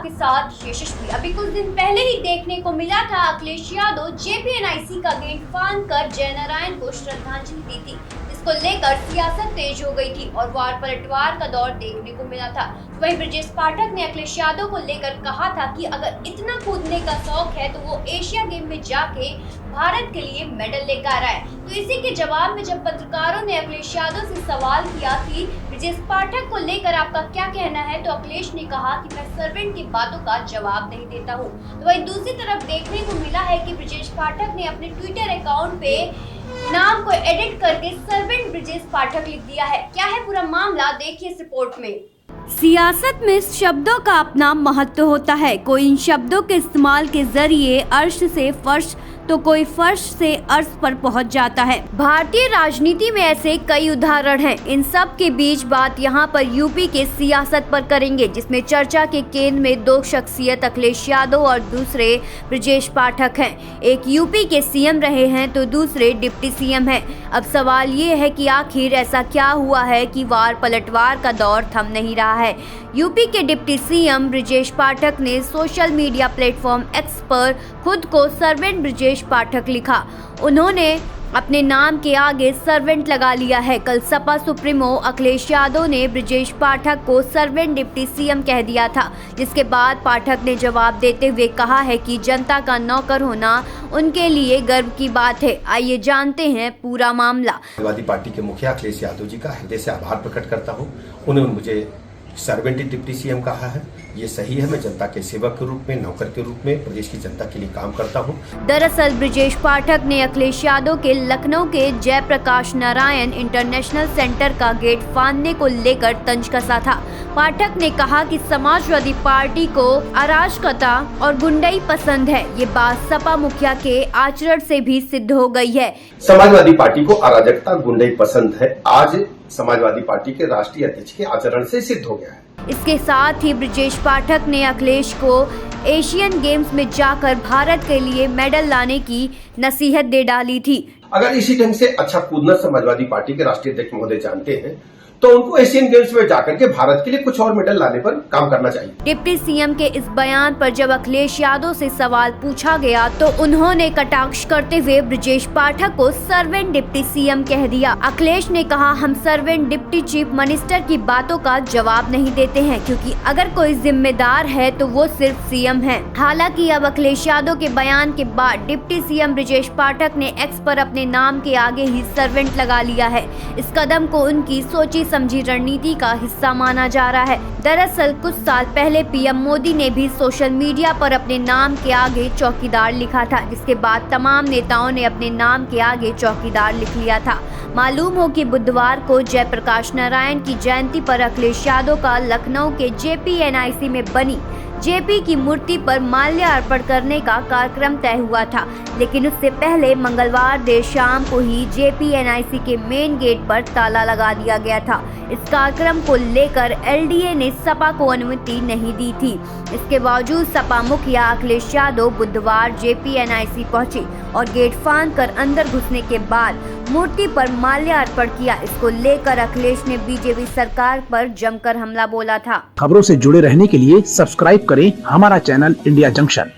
के साथ यशस्वी। अभी कुछ दिन पहले ही देखने को मिला था अखिलेश यादव जेपीएनआईसी का गेट फांद कर जयनारायण को श्रद्धांजलि दी थी। इसको लेकर सियासत तेज हो गई थी और वार पलटवार का दौर देखने को मिला था। वहीं ब्रजेश पाठक ने अखिलेश यादव को लेकर कहा था कि अगर इतना कूदने का शौक है तो वो एशिया गेम में जाके भारत के लिए मेडल लेकर आए। तो इसी के जवाब में जब पत्रकारों ने अखिलेश यादव से सवाल किया कि ब्रजेश पाठक को लेकर आपका क्या कहना है, तो अखिलेश ने कहा कि मैं सर्वेंट की बातों का जवाब नहीं देता हूँ। तो वहीं दूसरी तरफ देखने को मिला है कि ब्रजेश पाठक ने अपने ट्विटर अकाउंट पे नाम को एडिट करके सर्वेंट ब्रजेश पाठक लिख दिया है। क्या है पूरा मामला, देखिए इस रिपोर्ट में। सियासत में शब्दों का अपना महत्व होता है। कोई इन शब्दों के इस्तेमाल के जरिए अर्श से फर्श तो कोई फर्श से अर्श पर पहुंच जाता है। भारतीय राजनीति में ऐसे कई उदाहरण हैं। इन सब के बीच बात यहाँ पर यूपी के सियासत पर करेंगे, जिसमें चर्चा के केंद्र में दो शख्सियत अखिलेश यादव और दूसरे ब्रजेश पाठक हैं। एक यूपी के सीएम रहे हैं तो दूसरे डिप्टी सीएम हैं। अब सवाल ये है कि आखिर ऐसा क्या हुआ है कि वार पलटवार का दौर थम नहीं रहा है। यूपी के डिप्टी सीएम ब्रजेश पाठक ने सोशल मीडिया प्लेटफॉर्म एक्स पर खुद को सर्वेंट ब्रजेश पाठक लिखा। उन्होंने अपने नाम के आगे सर्वेंट लगा लिया है। कल सपा सुप्रीमो अखिलेश यादव ने ब्रजेश पाठक को सर्वेंट डिप्टी सीएम कह दिया था, जिसके बाद पाठक ने जवाब देते हुए कहा है कि जनता का नौकर होना उनके लिए गर्व की बात है। आइए जानते हैं पूरा मामला। समाजवादी पार्टी के मुखिया अखिलेश यादव जी का हृदय से आभार प्रकट करता हूँ। उन्होंने मुझे सर्वेंट डिप्टी सीएम कहा है, ये सही है। मैं जनता के सेवक के रूप में, नौकर के रूप में प्रदेश की जनता के लिए काम करता हूँ। दरअसल ब्रजेश पाठक ने अखिलेश यादव के लखनऊ के जयप्रकाश नारायण इंटरनेशनल सेंटर का गेट फांदने को लेकर तंज कसा था। पाठक ने कहा कि समाजवादी पार्टी को अराजकता और गुंडाई पसंद है। ये बात सपा मुखिया के आचरण से भी सिद्ध हो गई है। समाजवादी पार्टी को अराजकता, गुंडाई पसंद है, आज समाजवादी पार्टी के राष्ट्रीय अध्यक्ष के आचरण से सिद्ध हो गया है। इसके साथ ही ब्रजेश पाठक ने अखिलेश को एशियन गेम्स में जाकर भारत के लिए मेडल लाने की नसीहत दे डाली थी। अगर इसी ढंग से अच्छा कूदना समाजवादी पार्टी के राष्ट्रीय अध्यक्ष महोदय जानते हैं तो उनको एशियन गेम्स में जाकर के भारत के लिए कुछ और मेडल लाने पर काम करना चाहिए। डिप्टी सीएम के इस बयान पर जब अखिलेश यादव से सवाल पूछा गया तो उन्होंने कटाक्ष करते हुए ब्रजेश पाठक को सर्वेंट डिप्टी सीएम कह दिया। अखिलेश ने कहा, हम सर्वेंट डिप्टी चीफ मिनिस्टर की बातों का जवाब नहीं देते हैं, क्योंकि अगर कोई जिम्मेदार है तो वो सिर्फ सीएम है। हालांकि अब अखिलेश यादव के बयान के बाद डिप्टी सीएम ब्रजेश पाठक ने एक्स पर अपने नाम के आगे ही सर्वेंट लगा लिया है। इस कदम को उनकी सोची समझी रणनीति का हिस्सा माना जा रहा है। दरअसल कुछ साल पहले पीएम मोदी ने भी सोशल मीडिया पर अपने नाम के आगे चौकीदार लिखा था, जिसके बाद तमाम नेताओं ने अपने नाम के आगे चौकीदार लिख लिया था। मालूम हो कि बुधवार को जयप्रकाश नारायण की जयंती पर अखिलेश यादव का लखनऊ के जेपीएनआईसी में बनी जेपी की मूर्ति पर माल्यार्पण करने का कार्यक्रम तय हुआ था, लेकिन उससे पहले मंगलवार देर शाम को ही जेपीएनआईसी के मेन गेट पर ताला लगा दिया गया था। इस कार्यक्रम को लेकर एलडीए ने सपा को अनुमति नहीं दी थी। इसके बावजूद सपा मुखिया अखिलेश यादव बुधवार जेपीएनआईसी पहुंचे और गेट फांद कर अंदर घुसने के बाद मूर्ति पर माल्यार्पण किया। इसको लेकर अखिलेश ने बीजेपी सरकार पर जमकर हमला बोला था। खबरों से जुड़े रहने के लिए सब्सक्राइब करें हमारा चैनल इंडिया जंक्शन।